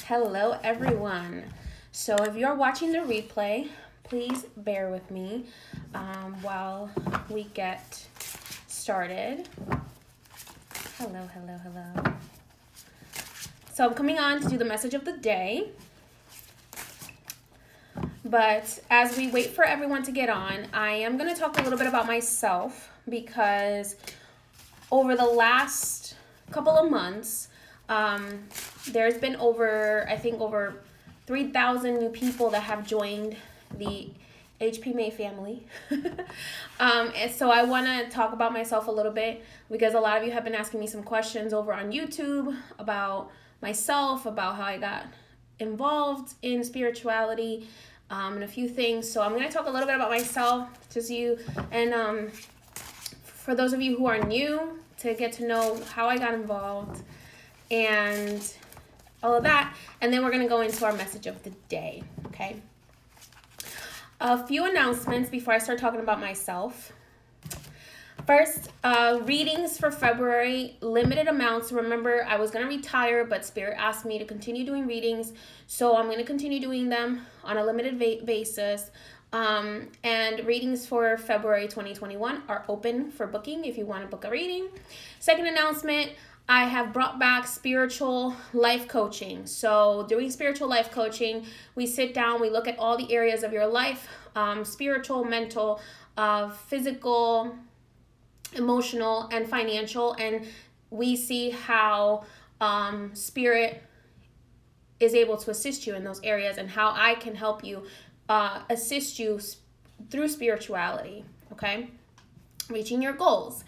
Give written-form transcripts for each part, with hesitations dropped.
Hello, everyone. So, if you're watching the replay, please bear with me while we get started. Hello. So, I'm coming on to do the message of the day. But as we wait for everyone to get on, I am going to talk a little bit about myself because over the last couple of months, there's been over 3,000 new people that have joined the HP May family. And so I want to talk about myself a little bit because a lot of you have been asking me some questions over on YouTube about myself, about how I got involved in spirituality, and a few things. So I'm going to talk a little bit about myself and for those of you who are new, to get to know how I got involved and all of that. And then we're going to go into our message of the day, okay? A few announcements before I start talking about myself. First, readings for February, limited amounts. Remember, I was going to retire, but Spirit asked me to continue doing readings, so I'm going to continue doing them on a limited basis. And readings for February 2021 are open for booking if you want to book a reading. Second announcement, I have brought back spiritual life coaching. So during spiritual life coaching, we sit down, we look at all the areas of your life, spiritual, mental, physical, emotional, and financial, and we see how Spirit is able to assist you in those areas and how I can help you assist you through spirituality, okay? Reaching your goals.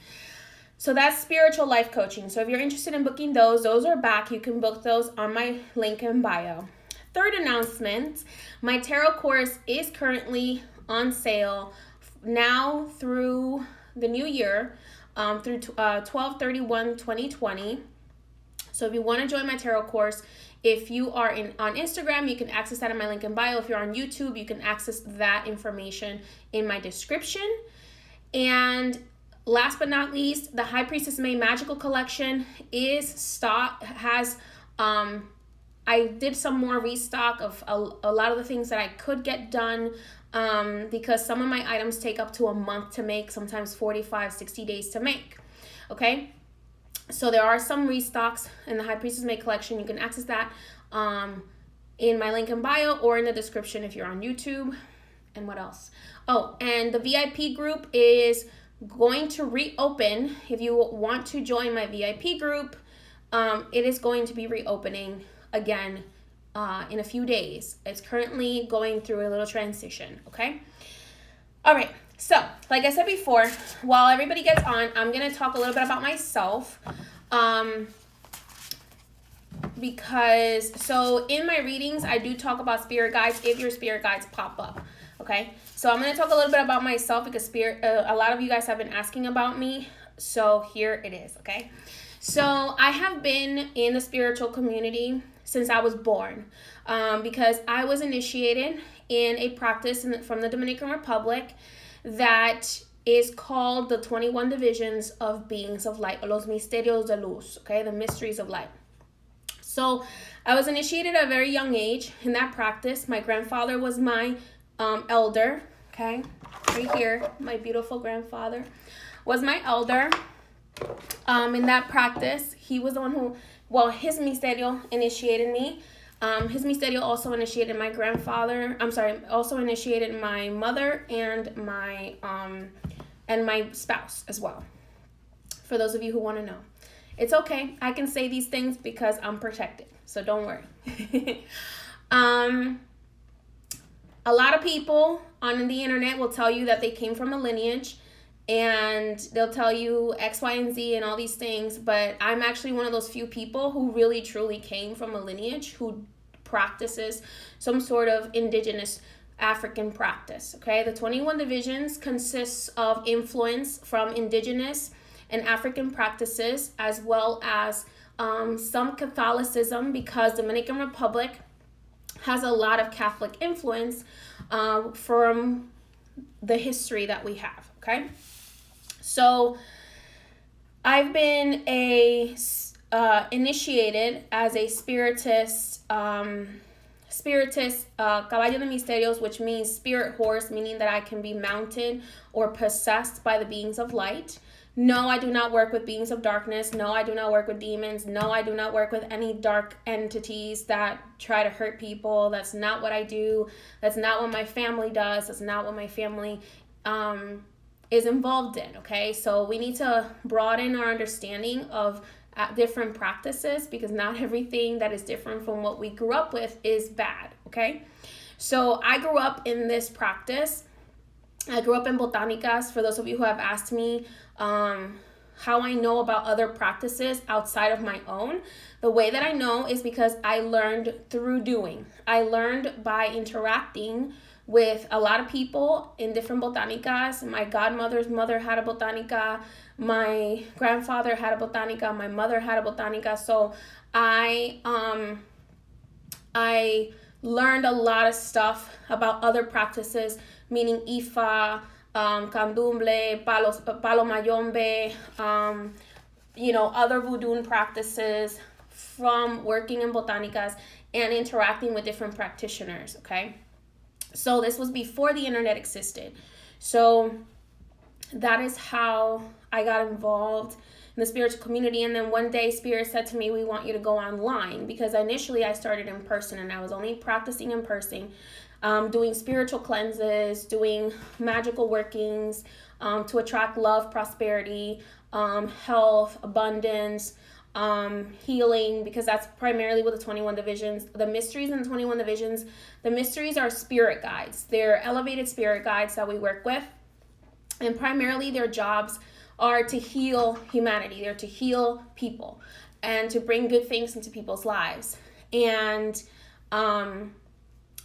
So that's spiritual life coaching. So if you're interested in booking those are back. You can book those on my link in bio. Third announcement, my tarot course is currently on sale now through the new year, through 12/31/2020. So if you want to join my tarot course, if you are on Instagram, you can access that in my link in bio. If you're on YouTube, you can access that information in my description. And last but not least, the High Priestess May Magical Collection I did some more restock of a lot of the things that I could get done because some of my items take up to a month to make, sometimes 45, 60 days to make, okay? So there are some restocks in the High Priestess May collection. You can access that in my link in bio or in the description if you're on YouTube. And what else? Oh, and the VIP group is going to reopen. If you want to join my VIP group, it is going to be reopening again in a few days. It's currently going through a little transition, okay? All right. So, like I said before, while everybody gets on, I'm going to talk a little bit about myself. So in my readings, I do talk about spirit guides if your spirit guides pop up. Okay. So I'm going to talk a little bit about myself because a lot of you guys have been asking about me. So here it is. Okay. So I have been in the spiritual community since I was born, because I was initiated in a practice from the Dominican Republic that is called the 21 divisions of beings of light, or los misterios de luz, okay, the mysteries of light. So I was initiated at a very young age in that practice. My grandfather was my elder, okay, right here, my beautiful grandfather was my elder in that practice. He was the one who, his misterio initiated me. His misterio also initiated my grandfather. Also initiated my mother and my spouse as well. For those of you who want to know, it's okay. I can say these things because I'm protected, so don't worry. A lot of people on the internet will tell you that they came from a lineage, and they'll tell you X, Y, and Z and all these things, but I'm actually one of those few people who really truly came from a lineage who practices some sort of indigenous African practice, okay? The 21 divisions consists of influence from indigenous and African practices, as well as some Catholicism, because Dominican Republic has a lot of Catholic influence from the history that we have, okay? So I've been a initiated as a spiritist, caballo de misterios, which means spirit horse, meaning that I can be mounted or possessed by the beings of light. No, I do not work with beings of darkness. No, I do not work with demons. No, I do not work with any dark entities that try to hurt people. That's not what I do. That's not what my family does. That's not what my family is involved in, okay? So we need to broaden our understanding of different practices, because not everything that is different from what we grew up with is bad, okay? So I grew up in this practice. I grew up in botanicas. For those of you who have asked me how I know about other practices outside of my own, the way that I know is because I learned through doing. I learned by interacting with a lot of people in different botanicas. My godmother's mother had a botanica. My grandfather had a botanica. My mother had a botanica. So I learned a lot of stuff about other practices, meaning Ifa, candomblé, palo mayombe, other voodoo practices from working in botanicas and interacting with different practitioners, okay? So this was before the internet existed. So that is how I got involved in the spiritual community. And then one day Spirit said to me, we want you to go online, because initially I started in person and I was only practicing in person, doing spiritual cleanses, doing magical workings to attract love, prosperity, health, abundance, healing, because that's primarily what the 21 divisions, the mysteries in the 21 divisions, the mysteries are spirit guides. They're elevated spirit guides that we work with. And primarily their jobs are to heal humanity. They're to heal people and to bring good things into people's lives. And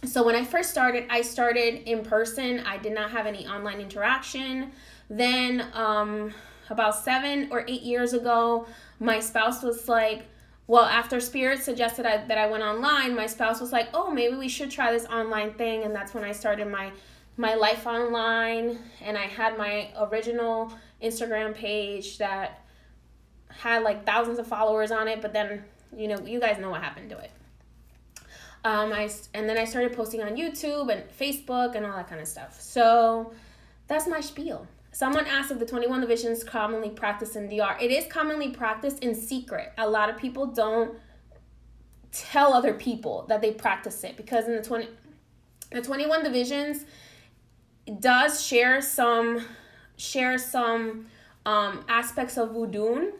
so when I first started, I started in person. I did not have any online interaction. Then about 7 or 8 years ago, my spouse was like, well, after Spirit suggested that I went online, my spouse was like, oh, maybe we should try this online thing. And that's when I started my life online. And I had my original Instagram page that had like thousands of followers on it. But then, you guys know what happened to it. And then I started posting on YouTube and Facebook and all that kind of stuff. So that's my spiel. Someone asked if the 21 divisions commonly practiced in DR. It is commonly practiced in secret. A lot of people don't tell other people that they practice it, because in the 21 divisions does share some aspects of voodoo.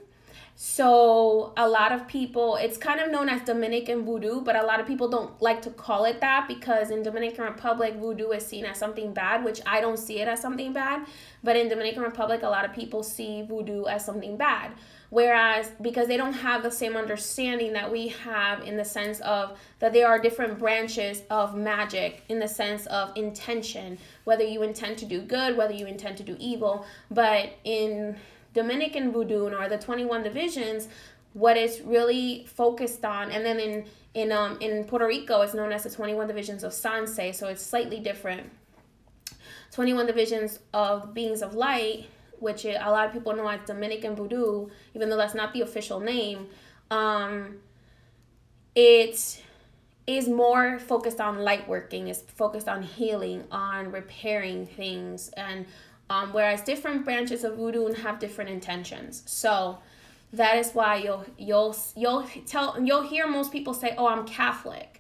So a lot of people, it's kind of known as Dominican voodoo, but a lot of people don't like to call it that, because in Dominican Republic, voodoo is seen as something bad, which I don't see it as something bad. But in Dominican Republic, a lot of people see voodoo as something bad. Whereas, because they don't have the same understanding that we have, in the sense of that there are different branches of magic, in the sense of intention, whether you intend to do good, whether you intend to do evil. But in Dominican voodoo, or the 21 divisions, what it's really focused on, and then in Puerto Rico, it's known as the 21 divisions of Sanse, so it's slightly different. 21 divisions of beings of light, which a lot of people know as Dominican voodoo, even though that's not the official name. It is more focused on light working, it's focused on healing, on repairing things, and whereas different branches of voodoo have different intentions. So that is why you'll hear most people say, oh, I'm Catholic.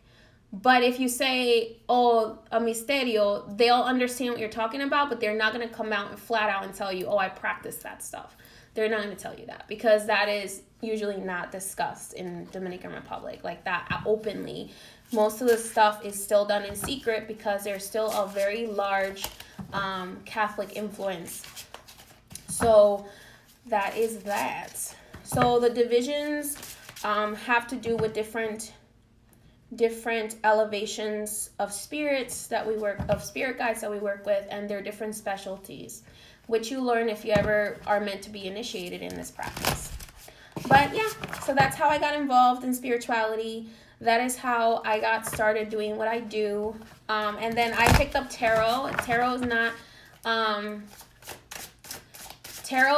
But if you say, oh, a misterio, they'll understand what you're talking about, but they're not going to come out and flat out and tell you, oh, I practice that stuff. They're not going to tell you that, because that is usually not discussed in Dominican Republic like that openly. Most of the stuff is still done in secret, because there's still a very large Catholic influence. So that is that. So the divisions have to do with different elevations of spirits that we work, of spirit guides that we work with, and their different specialties, which you learn if you ever are meant to be initiated in this practice. But yeah, so that's how I got involved in spirituality. That is how I got started doing what I do. And then I picked up tarot. Tarot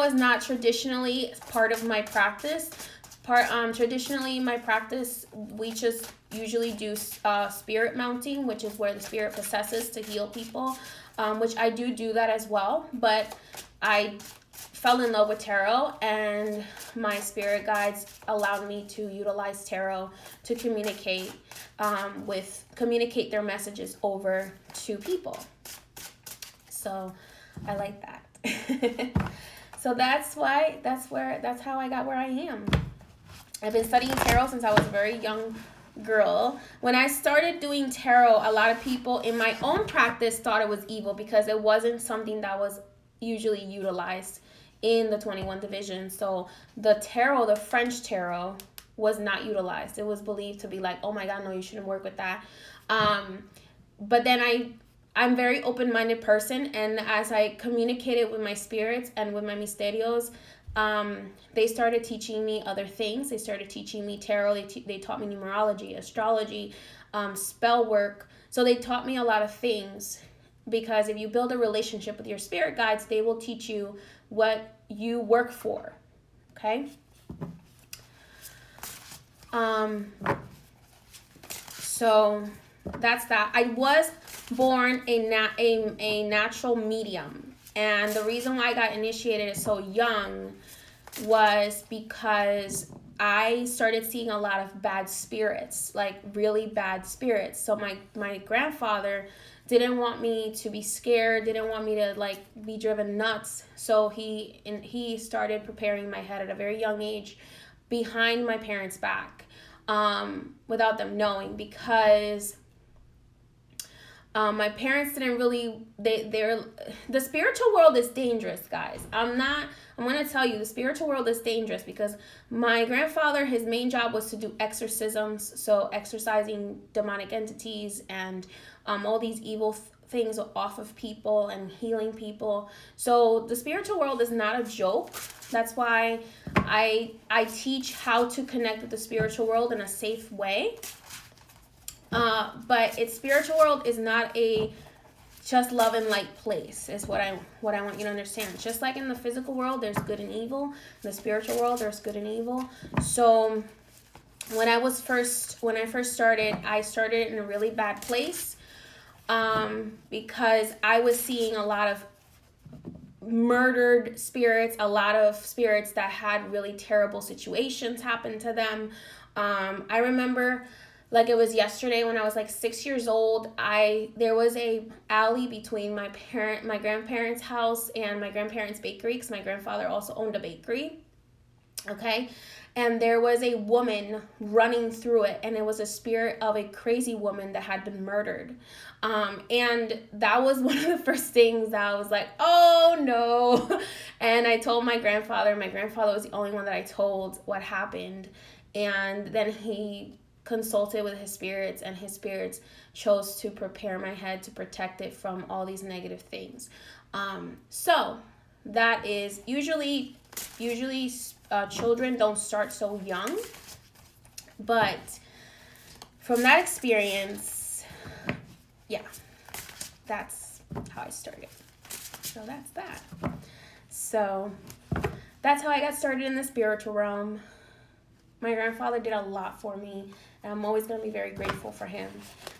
is not traditionally part of my practice. Traditionally, my practice, we just usually do spirit mounting, which is where the spirit possesses to heal people, which I do that as well. But I fell in love with tarot, and my spirit guides allowed me to utilize tarot to communicate their messages over to people. So I like that. So that's how I got where I am. I've been studying tarot since I was a very young girl. When I started doing tarot, a lot of people in my own practice thought it was evil because it wasn't something that was usually utilized in the 21 division. So the tarot, the French tarot, was not utilized. It was believed to be like, oh my God, no, you shouldn't work with that. But then I'm a very open-minded person, and as I communicated with my spirits and with my misterios, they started teaching me other things. They started teaching me tarot. They taught me numerology, astrology, spell work. So they taught me a lot of things, because if you build a relationship with your spirit guides, they will teach you what you work for. Okay? So that's that. I was born a natural medium, and the reason why I got initiated so young was because I started seeing a lot of bad spirits, like really bad spirits. So my grandfather didn't want me to be scared, didn't want me to like be driven nuts. So he started preparing my head at a very young age behind my parents' back, without them knowing, because my parents didn't really, the spiritual world is dangerous, guys. I'm going to tell you, the spiritual world is dangerous because my grandfather, his main job was to do exorcisms, so exorcising demonic entities and all these evil things off of people and healing people. So the spiritual world is not a joke. That's why I teach how to connect with the spiritual world in a safe way. But its spiritual world is not a just love and light place, is what I want you to understand. Just like in the physical world, there's good and evil. In the spiritual world, there's good and evil. So when I first started, I started in a really bad place, because I was seeing a lot of murdered spirits, a lot of spirits that had really terrible situations happen to them. I remember, like it was yesterday, when I was like 6 years old, there was a alley between my grandparents' house and my grandparents' bakery, because my grandfather also owned a bakery. Okay, and there was a woman running through it, and it was a spirit of a crazy woman that had been murdered. And that was one of the first things that I was like, oh no. And I told my grandfather. My grandfather was the only one that I told what happened. And then he consulted with his spirits, and his spirits chose to prepare my head to protect it from all these negative things. So that is usually children don't start so young, but from that experience, yeah, that's how I started. So that's that. So that's how I got started in the spiritual realm. My grandfather did a lot for me, and I'm always going to be very grateful for him,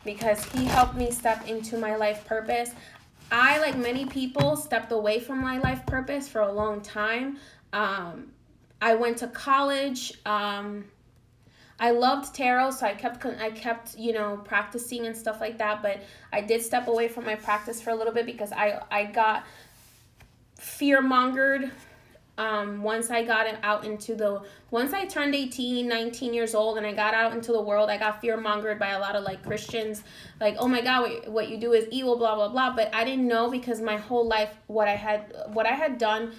because he helped me step into my life purpose. I, like many people, stepped away from my life purpose for a long time. I went to college. I loved tarot, so I kept practicing and stuff like that. But I did step away from my practice for a little bit because I got fear-mongered. Once I turned 18, 19 years old, and I got out into the world, I got fear-mongered by a lot of like Christians, like, oh my God, what you do is evil, blah, blah, blah. But I didn't know, because my whole life, what I had done,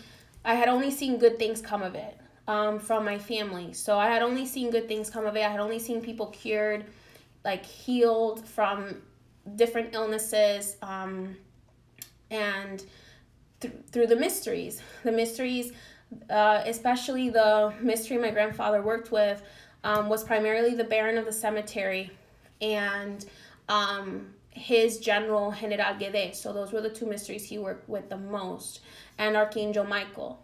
I had only seen good things come of it, from my family. So I had only seen good things come of it. I had only seen people cured, like healed from different illnesses, and through the mysteries, especially the mystery my grandfather worked with, was primarily the Baron of the Cemetery and his General General Guede. So those were the two mysteries he worked with the most, and Archangel Michael.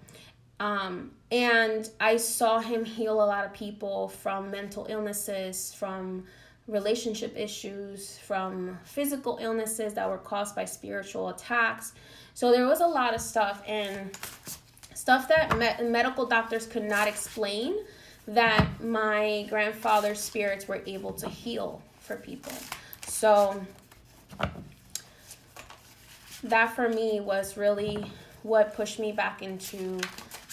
And I saw him heal a lot of people from mental illnesses, from relationship issues, from physical illnesses that were caused by spiritual attacks. So there was a lot of stuff, and stuff that medical doctors could not explain, that my grandfather's spirits were able to heal for people. So that for me was really what pushed me back into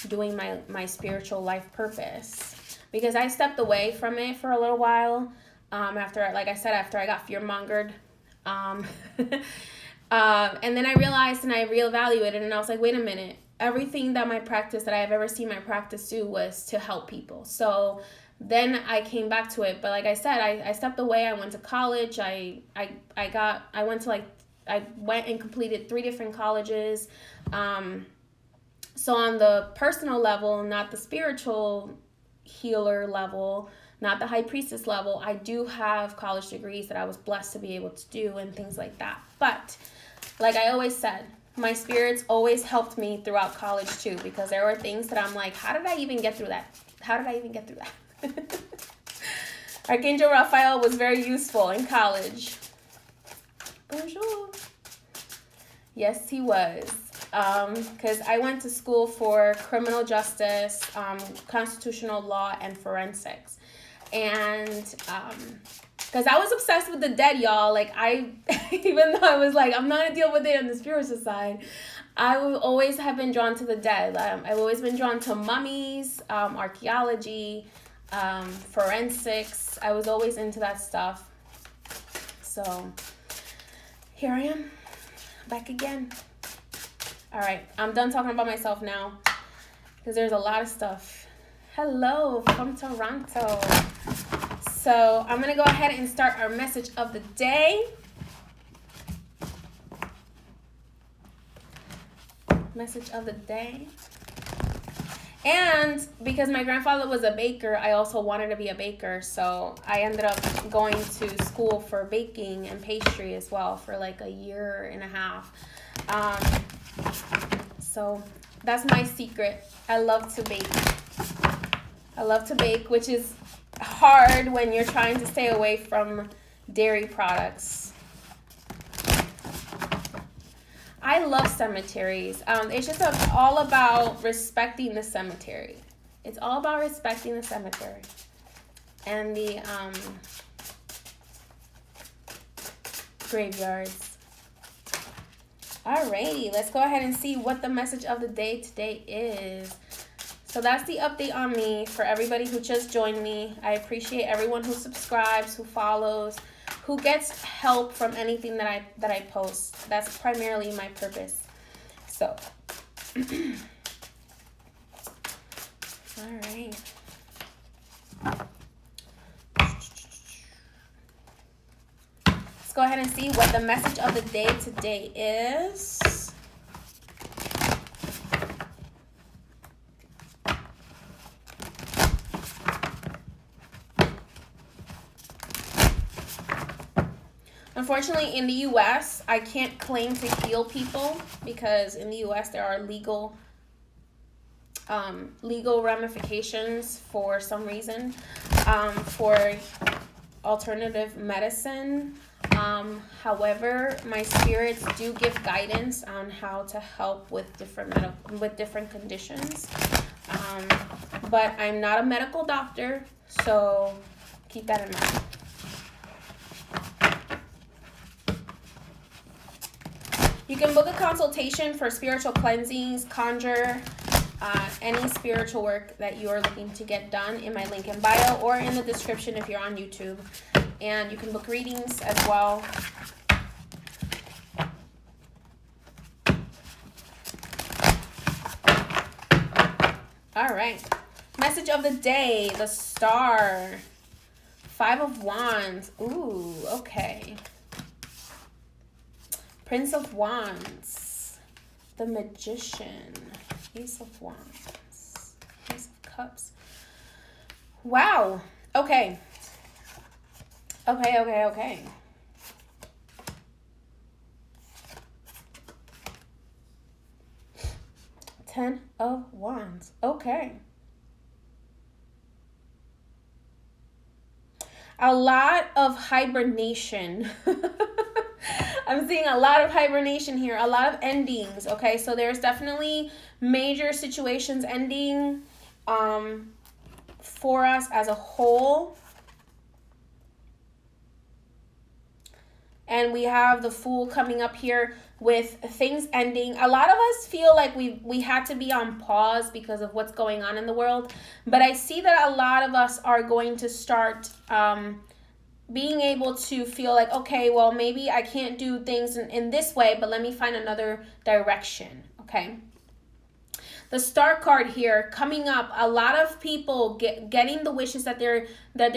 doing my spiritual life purpose, because I stepped away from it for a little while, after, like I said, after I got fear-mongered, and then I realized and I reevaluated, and I was like, wait a minute, everything that I have ever seen my practice do was to help people. So then I came back to it, but like I said, I stepped away. I went to college. I went and completed 3 different colleges. So on the personal level, not the spiritual healer level, not the high priestess level, I do have college degrees that I was blessed to be able to do and things like that. But like I always said, my spirits always helped me throughout college too, because there were things that I'm like, how did I even get through that? Archangel Raphael was very useful in college. Bonjour. Yes, he was. Because I went to school for criminal justice, constitutional law, and forensics. And because I was obsessed with the dead, y'all. Like, even though I was like, I'm not going to deal with it on the spiritual side, I would always have been drawn to the dead. I've always been drawn to mummies, archaeology, forensics. I was always into that stuff. So here I am, back again. All right, I'm done talking about myself now, because there's a lot of stuff. Hello from Toronto. So I'm going to go ahead and start our message of the day. Message of the day. And because my grandfather was a baker, I also wanted to be a baker. So I ended up going to school for baking and pastry as well for like a year and a half. So that's my secret. I love to bake. Which is hard when you're trying to stay away from dairy products. I love cemeteries. It's just all about respecting the cemetery. It's all about respecting the cemetery. And the graveyards. Alrighty, let's go ahead and see what the message of the day today is. So that's the update on me for everybody who just joined me. I appreciate everyone who subscribes, who follows, who gets help from anything that I post. That's primarily my purpose. So, all right. Let's go ahead and see what the message of the day today is. Unfortunately, in the U.S., I can't claim to heal people, because in the U.S. there are legal ramifications for some reason for alternative medicine. However, my spirits do give guidance on how to help with different conditions. But I'm not a medical doctor, so keep that in mind. You can book a consultation for spiritual cleansings, conjure, any spiritual work that you are looking to get done in my link in bio or in the description if you're on YouTube. And you can book readings as well. All right. Message of the day, the star. 5 of Wands. Ooh, okay. Prince of Wands, the Magician, Ace of Wands, Ace of Cups. Wow. Okay. 10 of Wands. Okay. a lot of hibernation. I'm seeing a lot of hibernation here, a lot of endings. Okay, so there's definitely major situations ending for us as a whole. And we have the Fool coming up here with things ending. A lot of us feel like we had to be on pause because of what's going on in the world. But I see that a lot of us are going to start being able to feel like, okay, well, maybe I can't do things in this way, but let me find another direction, okay? The Star card here coming up, a lot of people getting the wishes that they're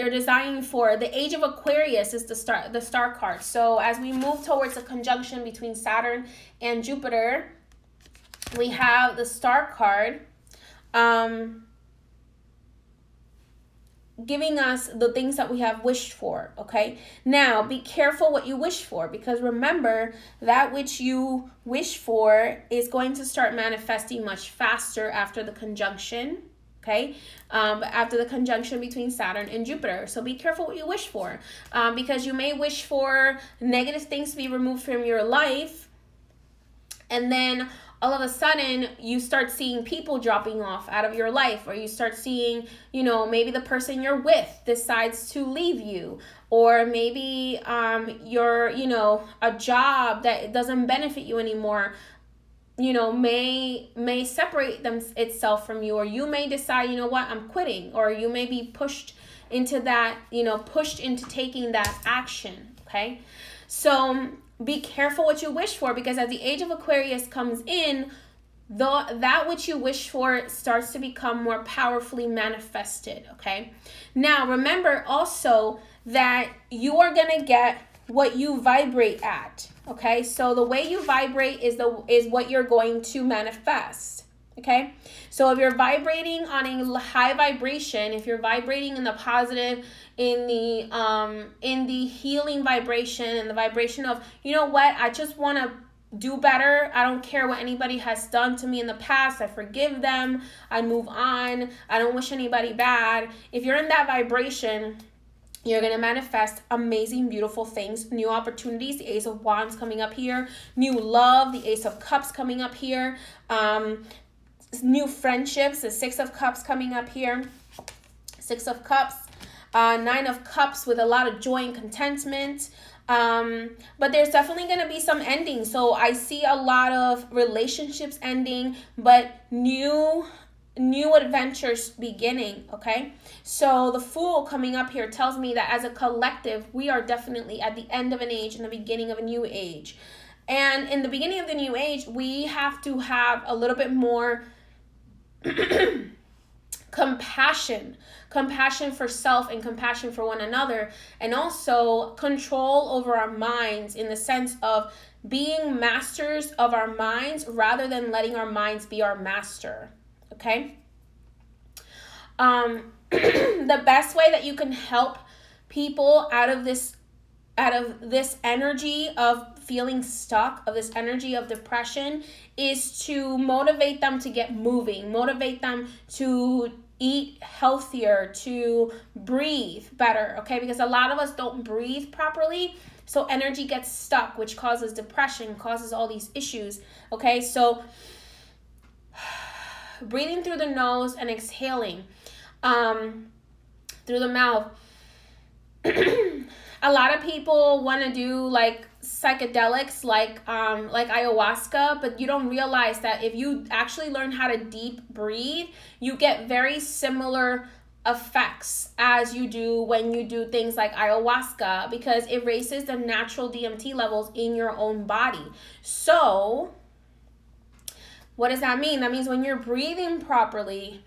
designing for. The Age of Aquarius is the star card. So as we move towards a conjunction between Saturn and Jupiter, we have the Star card giving us the things that we have wished for, okay? Now, be careful what you wish for, because remember, that which you wish for is going to start manifesting much faster after the conjunction, okay? After the conjunction between Saturn and Jupiter. So be careful what you wish for, because you may wish for negative things to be removed from your life, and then all of a sudden you start seeing people dropping off out of your life, or you start seeing, maybe the person you're with decides to leave you, or maybe you're, a job that doesn't benefit you anymore, may separate itself from you, or you may decide, I'm quitting, or you may be pushed into that, pushed into taking that action, okay? So be careful what you wish for, because as the Age of Aquarius comes in, that which you wish for starts to become more powerfully manifested, okay? Now, remember also that you are going to get what you vibrate at, okay? So the way you vibrate is what you're going to manifest, okay? So if you're vibrating on a high vibration, if you're vibrating in the positive, in the healing vibration, and the vibration of, I just want to do better. I don't care what anybody has done to me in the past. I forgive them. I move on. I don't wish anybody bad. If you're in that vibration, you're going to manifest amazing, beautiful things, new opportunities. The Ace of Wands coming up here, new love, the Ace of Cups coming up here, new friendships, the Six of Cups coming up here, Six of Cups, Nine of Cups with a lot of joy and contentment. But there's definitely going to be some endings. So I see a lot of relationships ending, but new adventures beginning, okay? So the Fool coming up here tells me that as a collective, we are definitely at the end of an age and the beginning of a new age. And in the beginning of the new age, we have to have a little bit more compassion for self and compassion for one another, and also control over our minds, in the sense of being masters of our minds rather than letting our minds be our master, okay? The best way that you can help people out of this energy of feeling stuck, of this energy of depression, is to motivate them to get moving, motivate them to eat healthier, to breathe better, okay? Because a lot of us don't breathe properly, so energy gets stuck, which causes depression, causes all these issues, okay? So breathing through the nose and exhaling through the mouth. A lot of people want to do like psychedelics, like ayahuasca, but you don't realize that if you actually learn how to deep breathe, you get very similar effects as you do when you do things like ayahuasca, because it raises the natural DMT levels in your own body. So what does that mean? That means when you're breathing properly,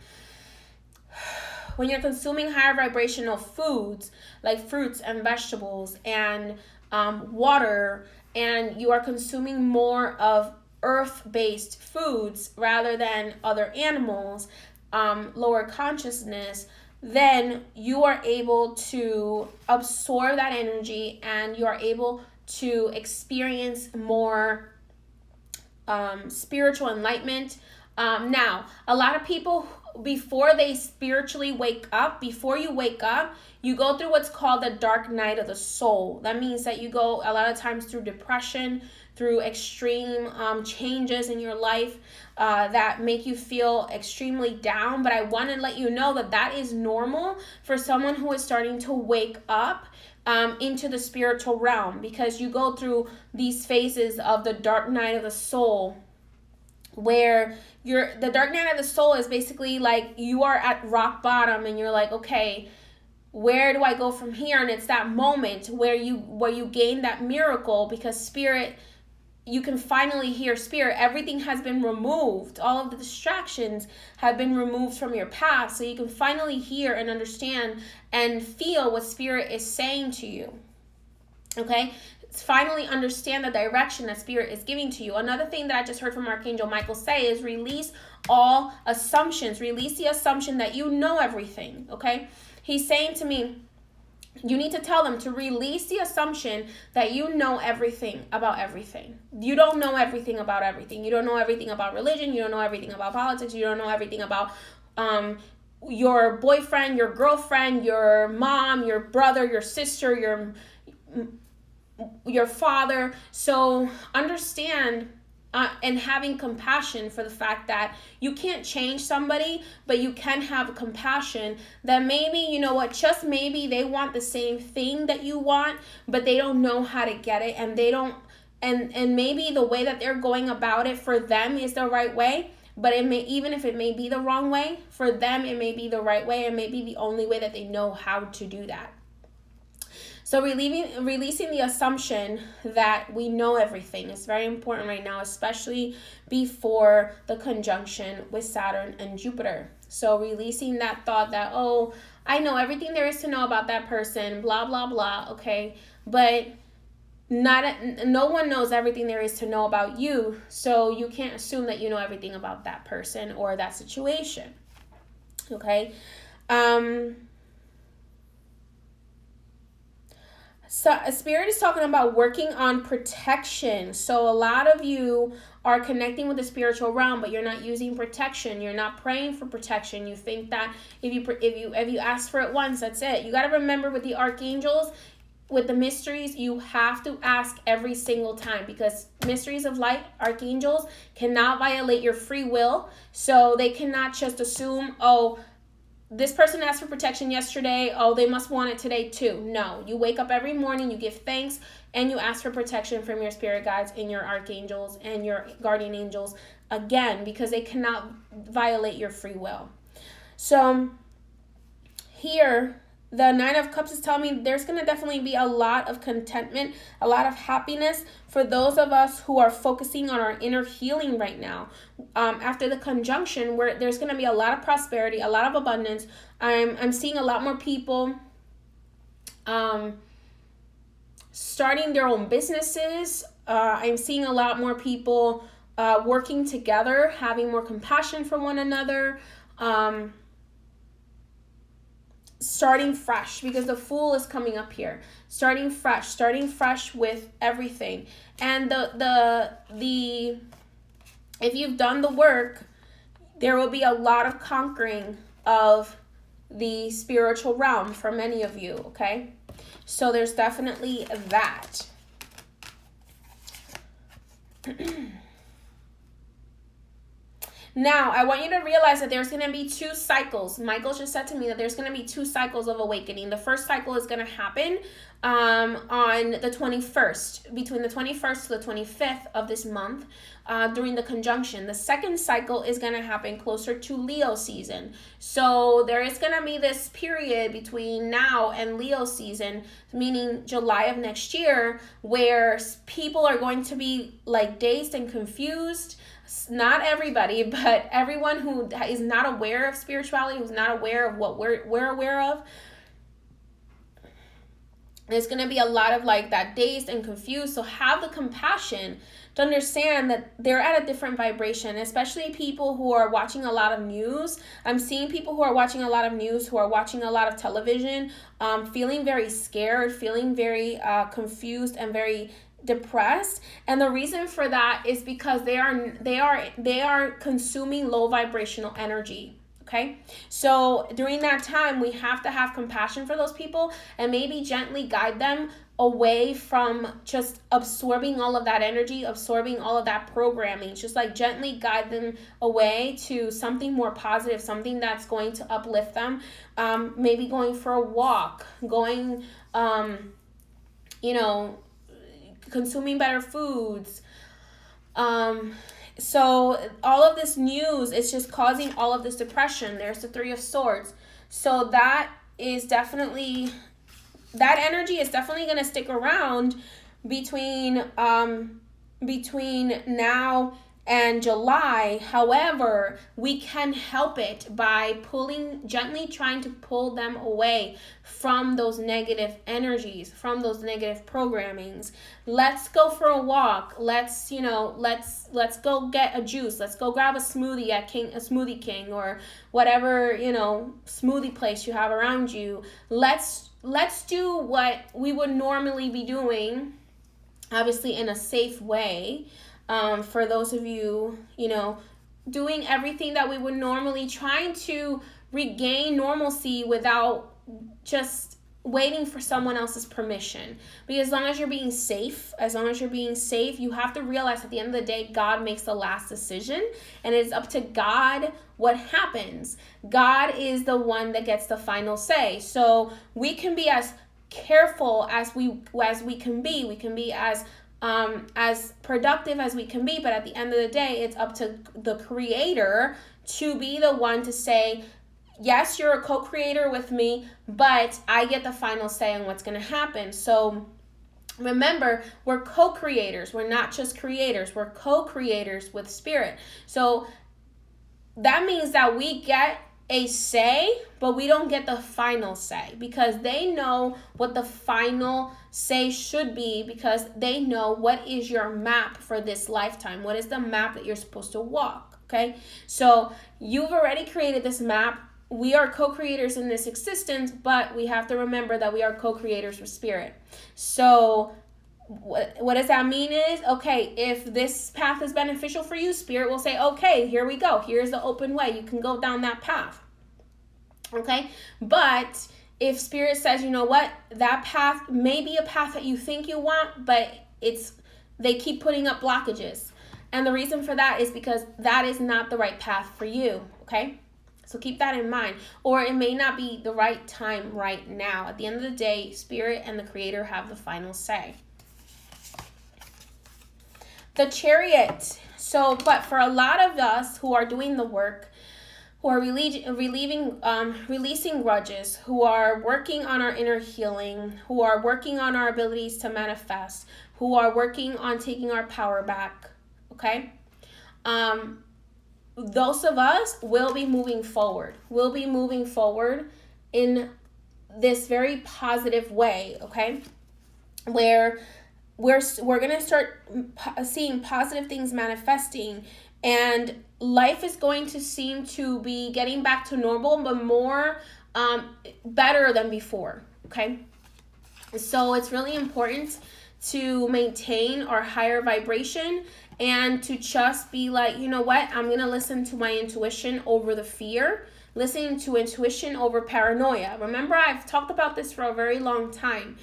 when you're consuming higher vibrational foods like fruits and vegetables and water, and you are consuming more of earth-based foods rather than other animals, lower consciousness, then you are able to absorb that energy and you are able to experience more spiritual enlightenment. Now, a lot of people before they spiritually wake up, before you wake up, you go through what's called the dark night of the soul. That means that you go a lot of times through depression, through extreme changes in your life that make you feel extremely down. But I want to let you know that that is normal for someone who is starting to wake up into the spiritual realm, because you go through these phases of the dark night of the soul, where the dark night of the soul is basically like you are at rock bottom and you're like, okay, where do I go from here? And it's that moment where you gain that miracle, because spirit, you can finally hear spirit. Everything has been removed. All of the distractions have been removed from your path. So you can finally hear and understand and feel what spirit is saying to you. Okay? Finally understand the direction that spirit is giving to you. Another thing that I just heard from Archangel Michael say is release all assumptions. Release the assumption that you know everything. Okay? He's saying to me, you need to tell them to release the assumption that you know everything about everything. You don't know everything about everything. You don't know everything about religion. You don't know everything about politics. You don't know everything about your boyfriend, your girlfriend, your mom, your brother, your sister, your father. So understand and having compassion for the fact that you can't change somebody, but you can have compassion that maybe, you know what, just maybe they want the same thing that you want, but they don't know how to get it, and they don't, and maybe the way that they're going about it for them is the right way, but it may, even if it may be the wrong way, for them it may be the right way, and maybe the only way that they know how to do that. So releasing the assumption that we know everything is very important right now, especially before the conjunction with Saturn and Jupiter. So releasing that thought that, oh, I know everything there is to know about that person, blah, blah, blah, okay? But no one knows everything there is to know about you, so you can't assume that you know everything about that person or that situation, okay? So Spirit is talking about working on protection. So a lot of you are connecting with the spiritual realm, but you're not using protection. You're not praying for protection. You think that if you ask for it once, that's it. You got to remember, with the archangels, with the mysteries, you have to ask every single time, because mysteries of light, archangels, cannot violate your free will. So they cannot just assume, oh, this person asked for protection yesterday, oh, they must want it today too. No, you wake up every morning, you give thanks, and you ask for protection from your spirit guides and your archangels and your guardian angels, again, because they cannot violate your free will. So here, the Nine of Cups is telling me there's going to definitely be a lot of contentment, a lot of happiness for those of us who are focusing on our inner healing right now. After the conjunction, where there's going to be a lot of prosperity, a lot of abundance. I'm seeing a lot more people starting their own businesses. I'm seeing a lot more people working together, having more compassion for one another. Starting fresh, because the Fool is coming up here. Starting fresh with everything. And the if you've done the work, there will be a lot of conquering of the spiritual realm for many of you, okay? So there's definitely that. Now, I want you to realize that there's going to be 2 cycles. Michael just said to me that there's going to be 2 cycles of awakening. The first cycle is going to happen on the 21st, between the 21st to the 25th of this month, during the conjunction. The second cycle is going to happen closer to Leo season. So there is going to be this period between now and Leo season, meaning July of next year, where people are going to be like dazed and confused. Not everybody, but everyone who is not aware of spirituality, who's not aware of what we're aware of. There's going to be a lot of like that dazed and confused. So have the compassion to understand that they're at a different vibration, especially people who are watching a lot of news. I'm seeing people who are watching a lot of news, who are watching a lot of television, feeling very scared, feeling very confused and very depressed. And the reason for that is because they are consuming low vibrational energy. Okay, so during that time, we have to have compassion for those people and maybe gently guide them away from just absorbing all of that energy, absorbing all of that programming. Just like gently guide them away to something more positive, something that's going to uplift them. Maybe going for a walk, going, consuming better foods. So all of this news is just causing all of this depression. There's the Three of Swords. So that energy is definitely going to stick around between now and July. However, we can help it by gently trying to pull them away from those negative energies, from those negative programmings. Let's go for a walk. Let's go get a juice. Let's go grab a smoothie at Smoothie King or whatever, smoothie place you have around you. Let's do what we would normally be doing, obviously in a safe way. For those of you, doing everything that we would normally, trying to regain normalcy without just waiting for someone else's permission. Because as long as you're being safe, you have to realize at the end of the day, God makes the last decision, and it's up to God what happens. God is the one that gets the final say. So we can be as careful as we can be. We can be as productive as we can be, but at the end of the day, it's up to the Creator to be the one to say, yes, you're a co-creator with me, but I get the final say on what's going to happen. So remember, we're co-creators. We're not just creators. We're co-creators with Spirit. So that means that we get a say, but we don't get the final say, because they know what the final say should be, because they know what is your map for this lifetime. What is the map that you're supposed to walk? Okay, so you've already created this map. We are co-creators in this existence, but we have to remember that we are co-creators with Spirit. So what does that mean is, okay, if this path is beneficial for you, Spirit will say, okay, here we go. Here's the open way. You can go down that path. Okay, but if Spirit says, you know what, that path may be a path that you think you want, but they keep putting up blockages. And the reason for that is because that is not the right path for you, okay? So keep that in mind. Or it may not be the right time right now. At the end of the day, Spirit and the Creator have the final say. The Chariot. So, but for a lot of us who are doing the work, who are releasing grudges, who are working on our inner healing, who are working on our abilities to manifest, who are working on taking our power back, okay? Those of us will be moving forward. We'll be moving forward in this very positive way, okay? Where we're going to start seeing positive things manifesting, and life is going to seem to be getting back to normal, but more better than before, okay? So it's really important to maintain our higher vibration and to just be like, you know what, I'm going to listen to my intuition over the fear, listening to intuition over paranoia. Remember, I've talked about this for a very long time.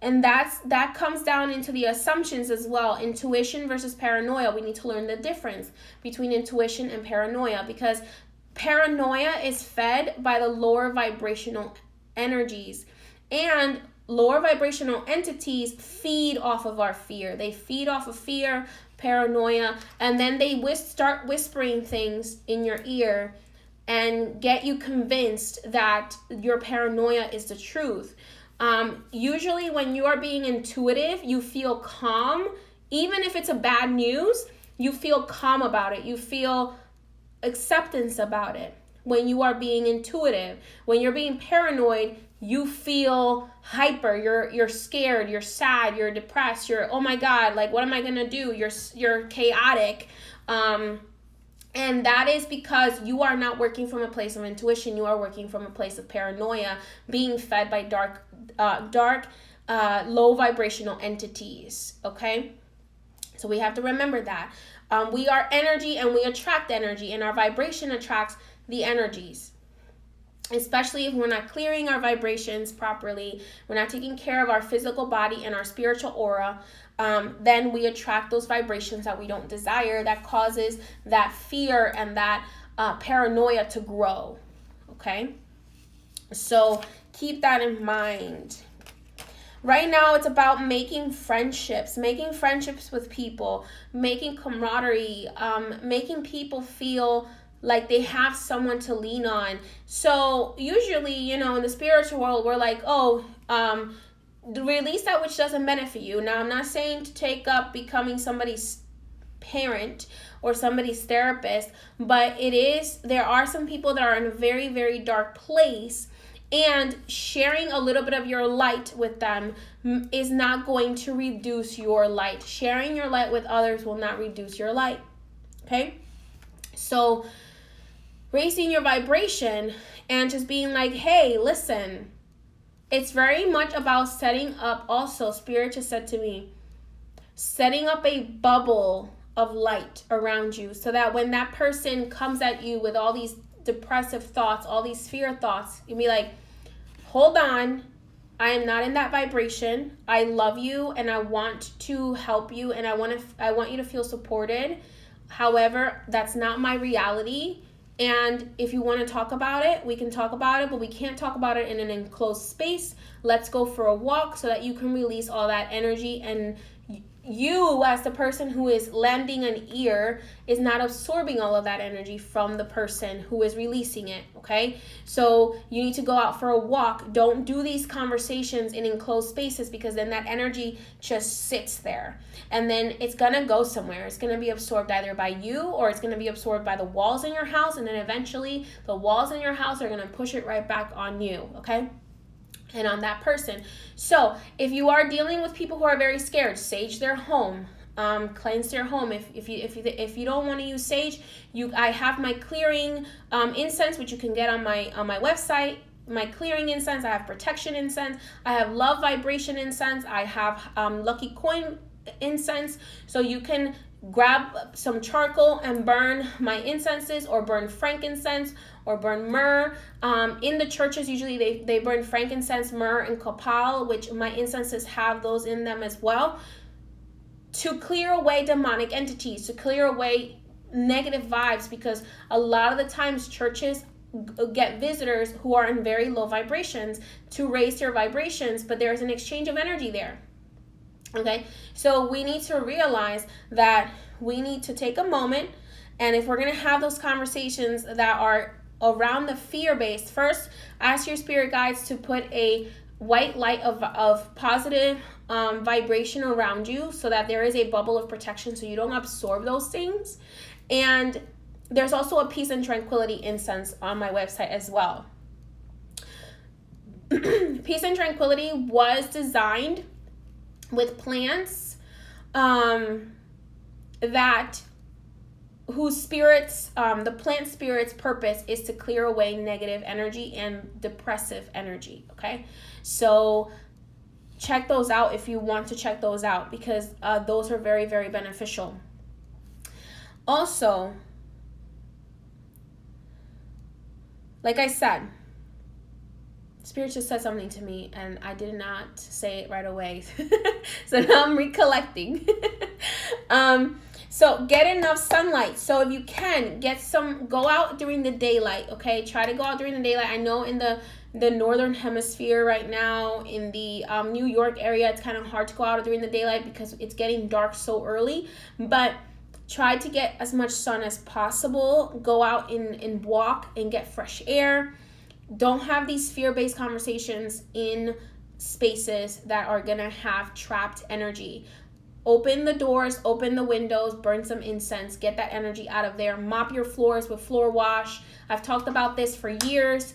And that comes down into the assumptions as well. Intuition versus paranoia. We need to learn the difference between intuition and paranoia, because paranoia is fed by the lower vibrational energies. And lower vibrational entities feed off of our fear. They feed off of fear, paranoia, and then they start whispering things in your ear and get you convinced that your paranoia is the truth. Usually when you are being intuitive, you feel calm. Even if it's a bad news, you feel calm about it. You feel acceptance about it when you are being intuitive. When you're being paranoid, you feel hyper. You're scared, you're sad, you're depressed, you're, oh my God, like, what am I gonna do? You're chaotic. And that is because you are not working from a place of intuition. You are working from a place of paranoia, being fed by dark, low vibrational entities, okay? So we have to remember that. We are energy and we attract energy, and our vibration attracts the energies. Especially if we're not clearing our vibrations properly, we're not taking care of our physical body and our spiritual aura, then we attract those vibrations that we don't desire, that causes that fear and that paranoia to grow. Okay? So keep that in mind. Right now, it's about making friendships with people, making camaraderie, making people feel like they have someone to lean on. So usually, in the spiritual world, we're like, release that which doesn't benefit you. Now, I'm not saying to take up becoming somebody's parent or somebody's therapist, but there are some people that are in a very, very dark place, and sharing a little bit of your light with them is not going to reduce your light. Sharing your light with others will not reduce your light. Okay? So raising your vibration and just being like, hey, listen, it's very much about setting up, also, Spirit just said to me, setting up a bubble of light around you, so that when that person comes at you with all these depressive thoughts, all these fear thoughts, you'll be like, hold on, I am not in that vibration. I love you and I want to help you and I want you to feel supported. However, that's not my reality. And if you want to talk about it, we can talk about it, but we can't talk about it in an enclosed space. Let's go for a walk so that you can release all that energy, and you, as the person who is lending an ear, is not absorbing all of that energy from the person who is releasing it, okay? So you need to go out for a walk. Don't do these conversations in enclosed spaces, because then that energy just sits there. And then it's going to go somewhere. It's going to be absorbed either by you, or it's going to be absorbed by the walls in your house. And then eventually the walls in your house are going to push it right back on you, okay? And on that person. So if you are dealing with people who are very scared, sage their home, cleanse their home. If you don't want to use sage, I have my clearing incense, which you can get on my website. My clearing incense, I have protection incense, I have love vibration incense, I have lucky coin incense. So you can grab some charcoal and burn my incenses, or burn frankincense, or burn myrrh. In the churches, usually they burn frankincense, myrrh, and copal, which my incenses have those in them as well, to clear away demonic entities, to clear away negative vibes, because a lot of the times churches get visitors who are in very low vibrations to raise their vibrations, but there's an exchange of energy there. Okay, so we need to realize that we need to take a moment, and if we're going to have those conversations that are around the fear-based, first ask your spirit guides to put a white light of positive vibration around you, so that there is a bubble of protection so you don't absorb those things. And there's also a peace and tranquility incense on my website as well. Peace and tranquility was designed with plants whose spirits, the plant spirit's purpose is to clear away negative energy and depressive energy, okay? So check those out if you want to check those out, because those are very, very beneficial. Also, like I said, Spirit just said something to me and I did not say it right away. So now I'm recollecting. So get enough sunlight. So if you can, go out during the daylight, okay? Try to go out during the daylight. I know in the northern hemisphere right now, in the New York area, it's kind of hard to go out during the daylight because it's getting dark so early. But try to get as much sun as possible. Go out and walk and get fresh air. Don't have these fear-based conversations in spaces that are going to have trapped energy. Open the doors, open the windows, burn some incense, get that energy out of there. Mop your floors with floor wash. I've talked about this for years.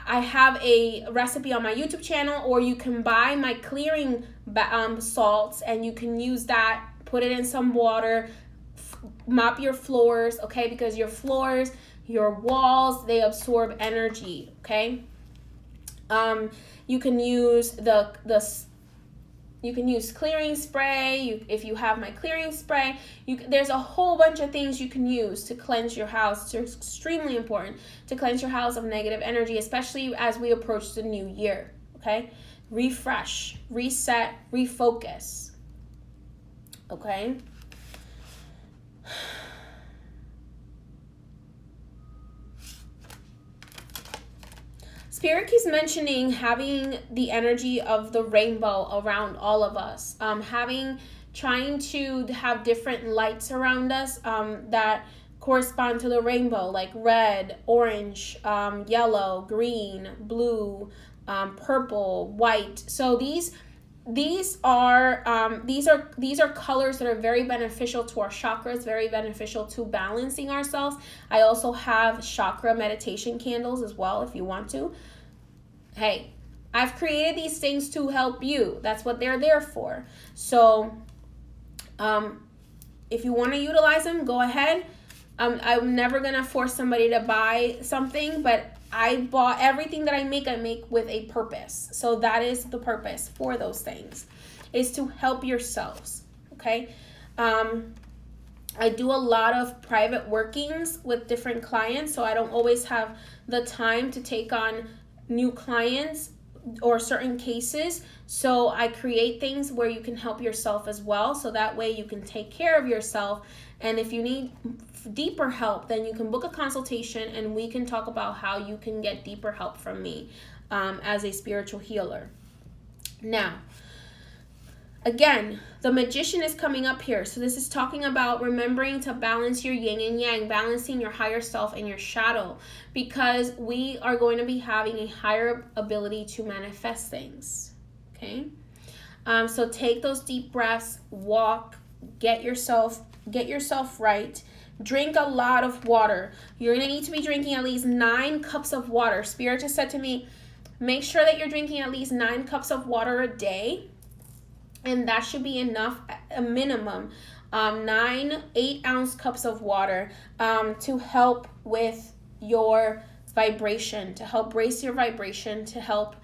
I have a recipe on my YouTube channel, or you can buy my clearing salts and you can use that, put it in some water, mop your floors, okay? Because your floors, your walls, they absorb energy, okay? You can use the You can use clearing spray. If you have my clearing spray, there's a whole bunch of things you can use to cleanse your house. It's extremely important to cleanse your house of negative energy, especially as we approach the new year, okay? Refresh, reset, refocus, okay? Spirit keeps mentioning having the energy of the rainbow around all of us, trying to have different lights around us that correspond to the rainbow, like red, orange, yellow, green, blue, purple, white. So these are colors that are very beneficial to our chakras, very beneficial to balancing ourselves. I also have chakra meditation candles as well if you want to. Hey, I've created these things to help you. That's what they're there for. So if you want to utilize them, go ahead. I'm never going to force somebody to buy something, but I bought everything that I make with a purpose. So that is the purpose for those things, is to help yourselves, okay? I do a lot of private workings with different clients, so I don't always have the time to take on new clients or certain cases. So I create things where you can help yourself as well, so that way you can take care of yourself. And if you need deeper help, then you can book a consultation and we can talk about how you can get deeper help from me as a spiritual healer. Now, again, the Magician is coming up here. So this is talking about remembering to balance your yin and yang, balancing your higher self and your shadow, because we are going to be having a higher ability to manifest things, okay? So take those deep breaths, walk, get yourself right. Drink a lot of water. You're going to need to be drinking at least 9 cups of water. Spirit just said to me, make sure that you're drinking at least 9 cups of water a day. And that should be enough, a minimum, 9 8-ounce cups of water to help with your vibration, to help raise your vibration, to help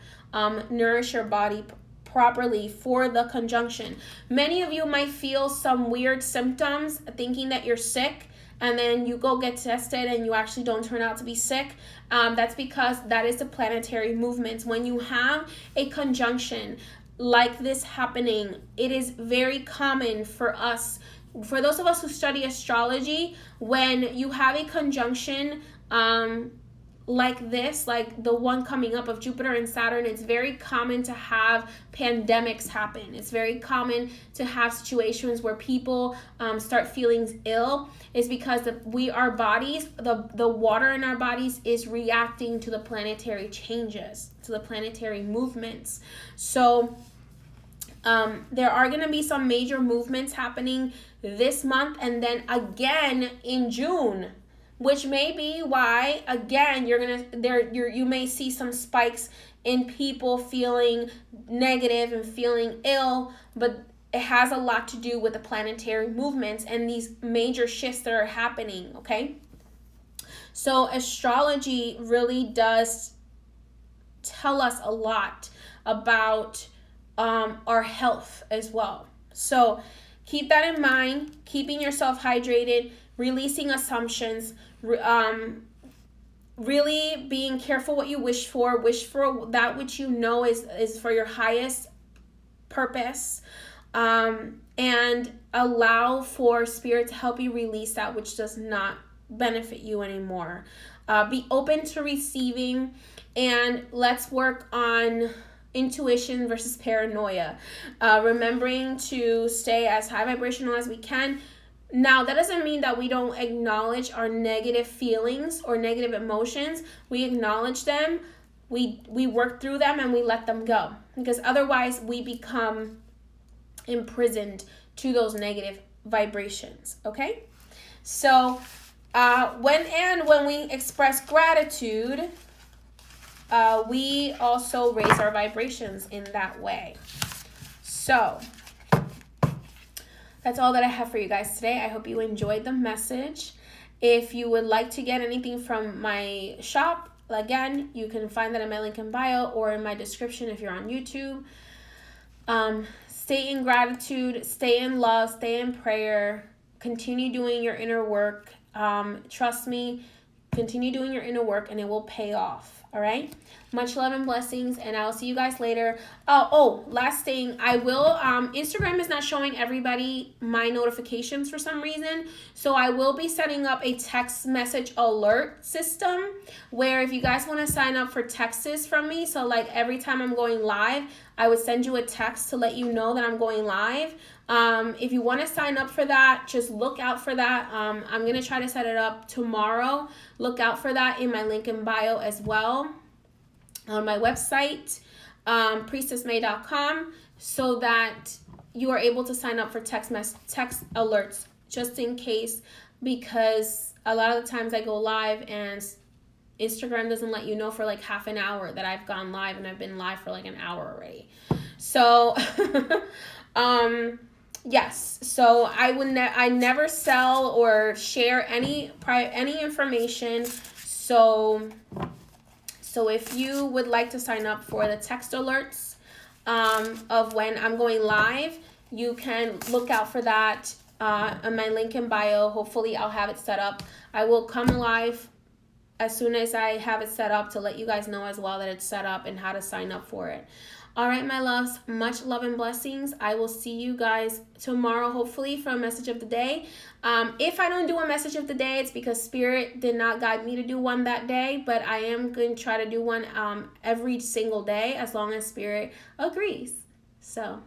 nourish your body properly for the conjunction. Many of you might feel some weird symptoms thinking that you're sick, and then you go get tested and you actually don't turn out to be sick. That's because that is the planetary movements. When you have a conjunction like this happening, it is very common for those of us who study astrology, when you have a conjunction like this, like the one coming up of Jupiter and Saturn, it's very common to have pandemics happen. It's very common to have situations where people start feeling ill. It's because our bodies, the water in our bodies is reacting to the planetary changes, to the planetary movements. So there are going to be some major movements happening this month and then again in June, which may be why again you may see some spikes in people feeling negative and feeling ill, but it has a lot to do with the planetary movements and these major shifts that are happening, okay? So astrology really does tell us a lot about our health as well. So keep that in mind, keeping yourself hydrated, releasing assumptions, really being careful what you wish for that which you know is for your highest purpose, and allow for Spirit to help you release that which does not benefit you anymore. Be open to receiving, and let's work on intuition versus paranoia, remembering to stay as high vibrational as we can. Now, that doesn't mean that we don't acknowledge our negative feelings or negative emotions. We acknowledge them, we work through them, and we let them go, because otherwise we become imprisoned to those negative vibrations, okay? So when we express gratitude, we also raise our vibrations in that way. So that's all that I have for you guys today. I hope you enjoyed the message. If you would like to get anything from my shop, again, you can find that in my link in bio or in my description if you're on YouTube. stay in gratitude, stay in love, stay in prayer, continue doing your inner work. Trust me, continue doing your inner work and it will pay off. All right. Much love and blessings, and I'll see you guys later. Last thing, I will, Instagram is not showing everybody my notifications for some reason. So I will be setting up a text message alert system where if you guys want to sign up for texts from me, so like every time I'm going live, I would send you a text to let you know that I'm going live. If you want to sign up for that, just look out for that. I'm going to try to set it up tomorrow. Look out for that in my link in bio as well on my website, priestessmay.com, so that you are able to sign up for text alerts just in case, because a lot of the times I go live and Instagram doesn't let you know for like half an hour that I've gone live, and I've been live for like an hour already. So yes, so I never sell or share any information. So if you would like to sign up for the text alerts of when I'm going live, you can look out for that on my link in bio. Hopefully I'll have it set up. I will come live as soon as I have it set up to let you guys know as well that it's set up and how to sign up for it. All right, my loves, much love and blessings. I will see you guys tomorrow, hopefully, for a message of the day. If I don't do a message of the day, it's because Spirit did not guide me to do one that day, but I am going to try to do one every single day as long as Spirit agrees. So,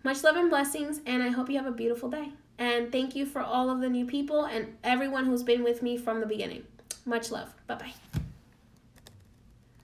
much love and blessings, and I hope you have a beautiful day. And thank you for all of the new people and everyone who's been with me from the beginning. Much love. Bye-bye.